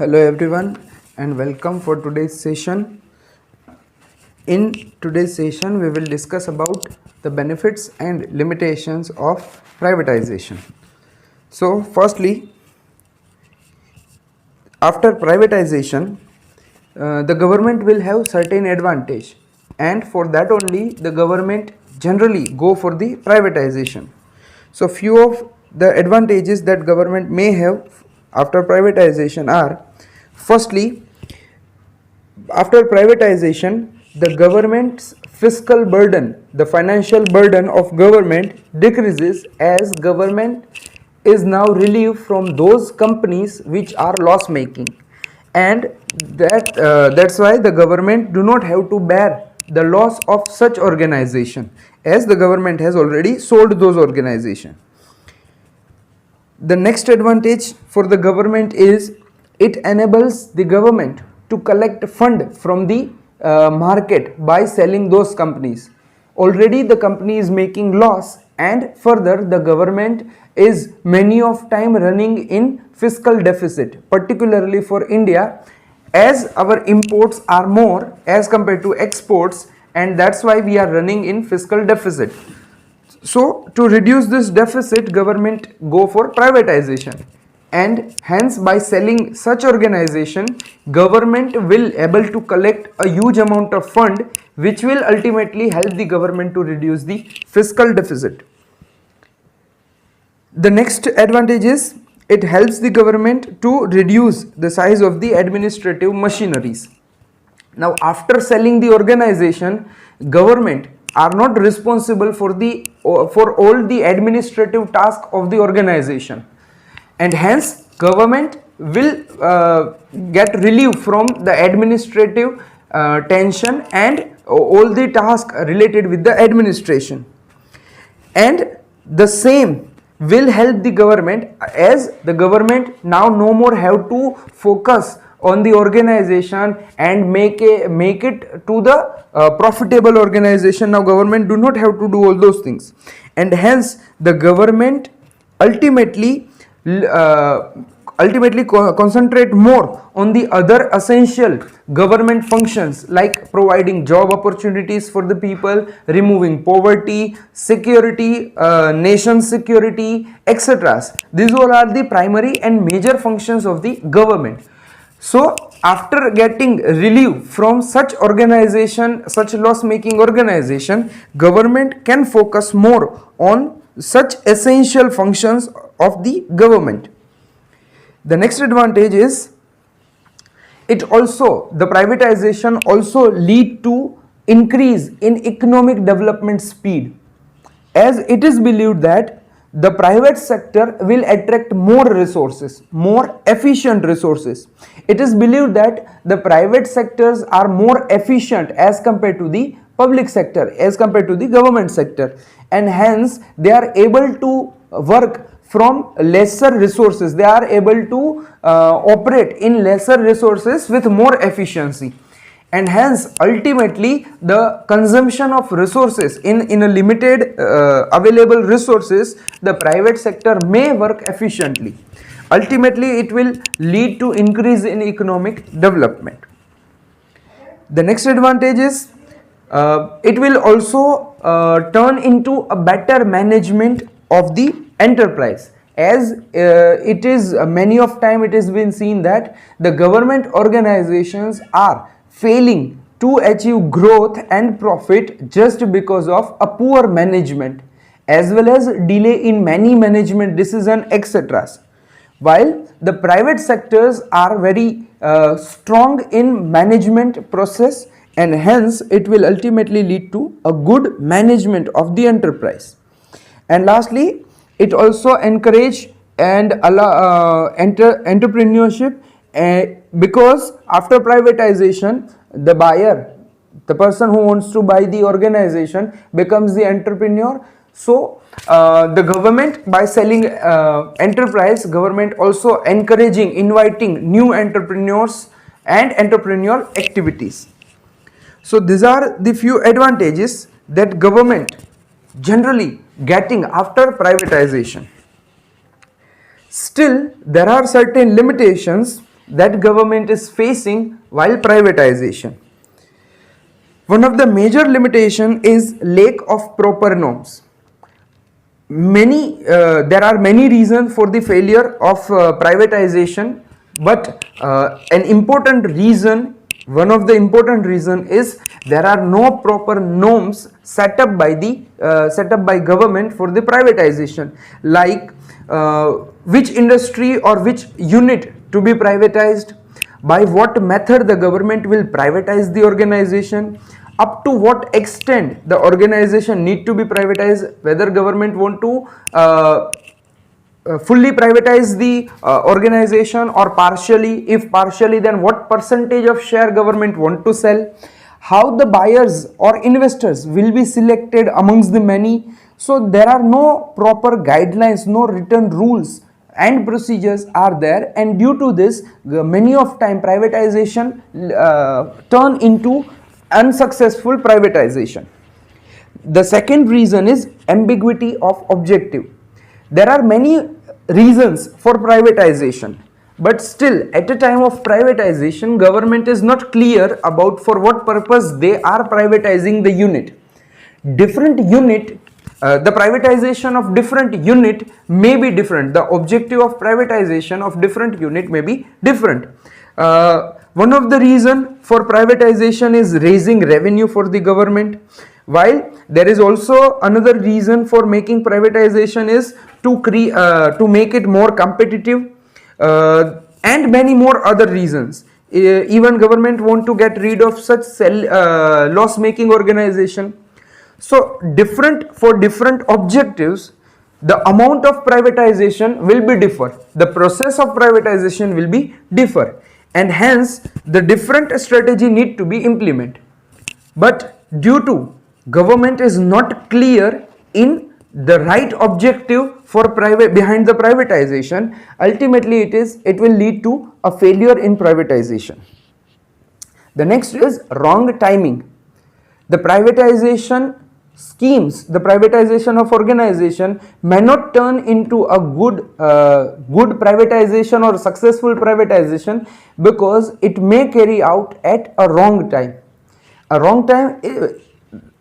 Hello everyone and welcome for today's session. In today's session we will discuss about the benefits and limitations of privatization. So firstly, after privatization the government will have certain advantage, and for that only the government generally go for the privatization. So few of the advantages that government may have after privatization are: firstly, after privatization the government's fiscal burden, the financial burden of government decreases, as government is now relieved from those companies which are loss making, and that's why the government do not have to bear the loss of such organization, as the government has already sold those organization. The next advantage for the government is it enables the government to collect fund from the market by selling those companies. Already the company is making loss, and further the government is many of time running in fiscal deficit, particularly for India, as our imports are more as compared to exports, and that's why we are running in fiscal deficit. So to reduce this deficit, government go for privatization, and hence by selling such organization government will able to collect a huge amount of fund, which will ultimately help the government to reduce the fiscal deficit. The next advantage is it helps the government to reduce the size of the administrative machineries. Now after selling the organization, government are not responsible for all the administrative tasks of the organization, and hence government will get relief from the administrative tension and all the tasks related with the administration. And the same will help the government, as the government now no more have to focus on the organization and make it to the profitable organization. Now government do not have to do all those things, and hence the government ultimately concentrate more on the other essential government functions, like providing job opportunities for the people, removing poverty, security, nation security, etc. These all are the primary and major functions of the government. So after getting relief from such organization, such loss making organization, government can focus more on such essential functions of the government. The next advantage is the privatization also lead to increase in economic development speed, as it is believed that the private sector will attract more resources, more efficient resources. It is believed that the private sectors are more efficient as compared to the public sector, as compared to the government sector, and hence they are able to work from lesser resources, they are able to operate in lesser resources with more efficiency, and hence ultimately the consumption of resources in a limited available resources, the private sector may work efficiently. Ultimately it will lead to increase in economic development. The next advantage is it will also turn into a better management of the enterprise, as it is many of time it has been seen that the government organizations are failing to achieve growth and profit just because of a poor management, as well as delay in many management decision, etc. While the private sectors are very strong in management process, and hence it will ultimately lead to a good management of the enterprise. And lastly, it also encourage and allow entrepreneurship, because after privatization the buyer, the person who wants to buy the organization, becomes the entrepreneur. So the government, by selling enterprise, government also encouraging, inviting new entrepreneurs and entrepreneurial activities. So these are the few advantages that government generally getting after privatization. Still, there are certain limitations that government is facing while privatization. One of the major limitation is lack of proper norms. There are many reasons for the failure of privatization, but an important reason, one of the important reason is there are no proper norms set up by government for the privatization, like which industry or which unit to be privatized, by what method the government will privatize the organization, up to what extent the organization need to be privatized, whether government want to fully privatize the organization or partially. If partially, then what percentage of share government want to sell, how the buyers or investors will be selected amongst the many. So there are no proper guidelines, no written rules and procedures are there, and due to this many of time privatization turn into unsuccessful privatization. The second reason is ambiguity of objective. There are many reasons for privatization, but still at a time of privatization government is not clear about for what purpose they are privatizing the unit. Different unit, the privatization of different unit may be different. The objective of privatization of different unit may be different. One of the reason for privatization is raising revenue for the government, while there is also another reason for making privatization is to make it more competitive, and many more other reasons. Even government want to get rid of such loss making organization. So for different objectives the amount of privatization will be differ, the process of privatization will be differ, and hence the different strategy need to be implemented. But due to government is not clear in the right objective for behind the privatization, ultimately it will lead to a failure in privatization. The next is wrong timing. The privatization schemes, the privatization of organization may not turn into a good privatization or successful privatization because it may carry out at a wrong time. A wrong time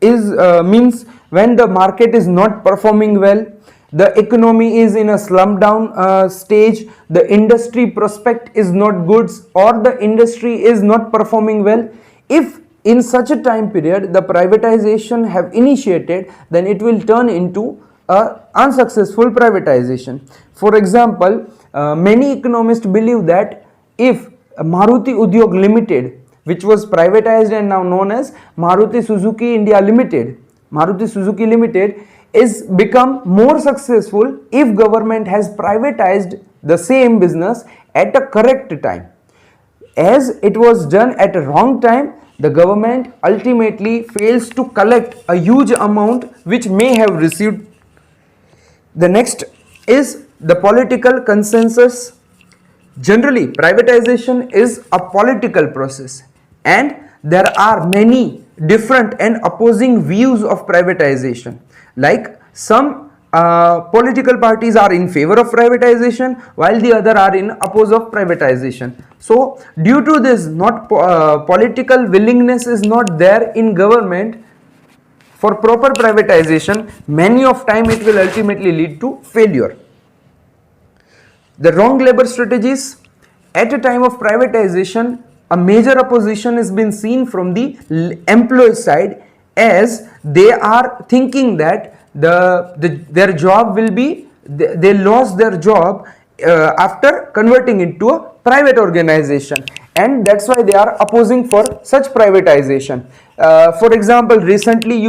is means when the market is not performing well, the economy is in a slump down stage, the industry prospect is not good, or the industry is not performing well. If in such a time period the privatization have initiated, then it will turn into a unsuccessful privatization. For example, many economists believe that if Maruti Udyog Limited, which was privatized and now known as Maruti Suzuki India Limited, Maruti Suzuki Limited is become more successful if government has privatized the same business at a correct time. As it was done at a wrong time, the government ultimately fails to collect a huge amount which may have received. The next is the political consensus. Generally, privatization is a political process and there are many different and opposing views of privatization. Like some political parties are in favor of privatization while the other are in oppose of privatization. So due to this political willingness is not there in government for proper privatization, many of time it will ultimately lead to failure. The wrong labor strategies. At a time of privatization, a major opposition has been seen from the employee side, as they are thinking that their job will be, they lost their job after converting into a private organization, and that's why they are opposing for such privatization. For example, recently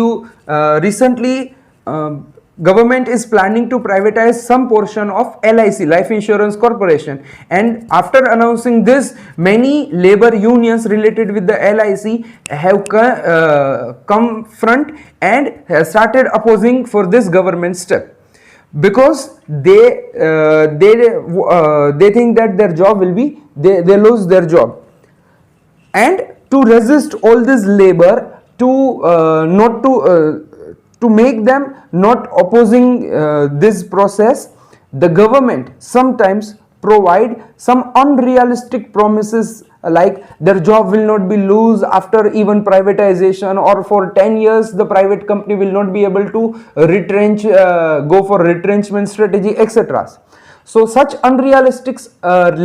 government is planning to privatize some portion of LIC, Life Insurance Corporation, and after announcing this, many labor unions related with the LIC have come front and have started opposing for this government step, because they think that their job will be, they lose their job. And to resist all this labor, to make them not opposing this process, the government sometimes provide some unrealistic promises, like their job will not be lost after even privatization, or for 10 years the private company will not be able to go for retrenchment strategy, etc. So such unrealistic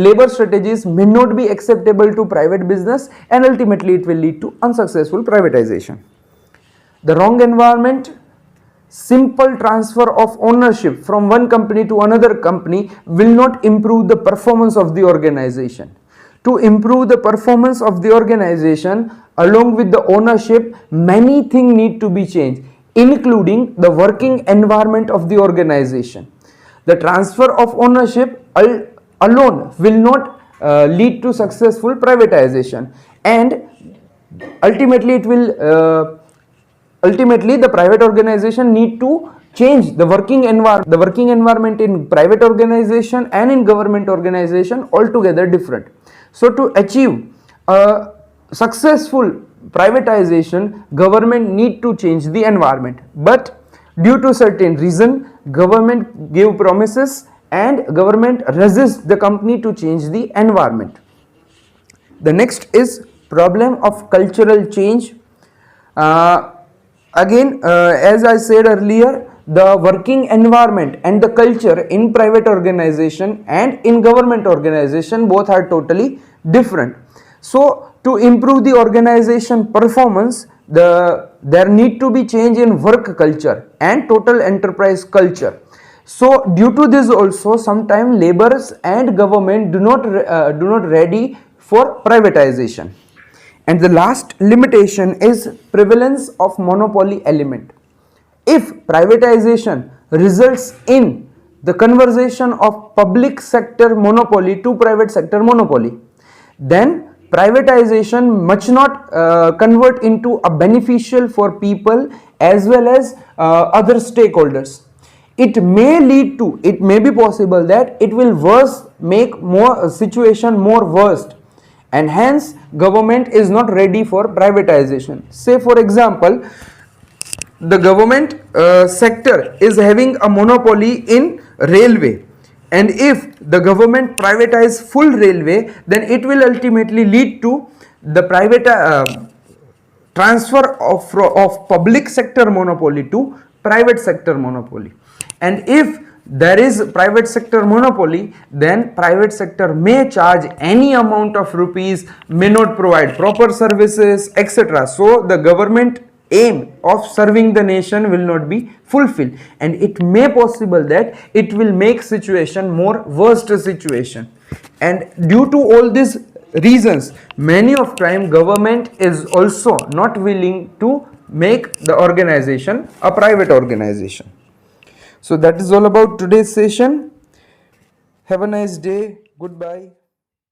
labor strategies may not be acceptable to private business, and ultimately it will lead to unsuccessful privatization. The wrong environment: simple transfer of ownership from one company to another company will not improve the performance of the organization. To improve the performance of the organization, along with the ownership, many things need to be changed, including the working environment of the organization. The transfer of ownership alone will not lead to successful privatization, and ultimately the private organization need to change the working environment in private organization and in government organization altogether different. So to achieve a successful privatization, government need to change the environment, but due to certain reason, government give promises and government resist the company to change the environment. The next is problem of cultural change. As I said earlier, the working environment and the culture in private organization and in government organization both are totally different. So to improve the organization performance, there need to be change in work culture and total enterprise culture. So due to this also, sometimes laborers and government do not ready for privatization. And the last limitation is prevalence of monopoly element. If privatization results in the conversion of public sector monopoly to private sector monopoly, then privatization must not convert into a beneficial for people as well as other stakeholders. It may be possible that it will make more situation more worst, and hence government is not ready for privatization. Say for example, the government sector is having a monopoly in railway, and if the government privatize full railway, then it will ultimately lead to the private transfer of public sector monopoly to private sector monopoly. And if there is private sector monopoly, then private sector may charge any amount of rupees, may not provide proper services, etc. So the government aim of serving the nation will not be fulfilled, and it may possible that it will make situation more worst situation. And due to all these reasons, many of time government is also not willing to make the organization a private organization. So that is all about today's session. Have a nice day. Goodbye.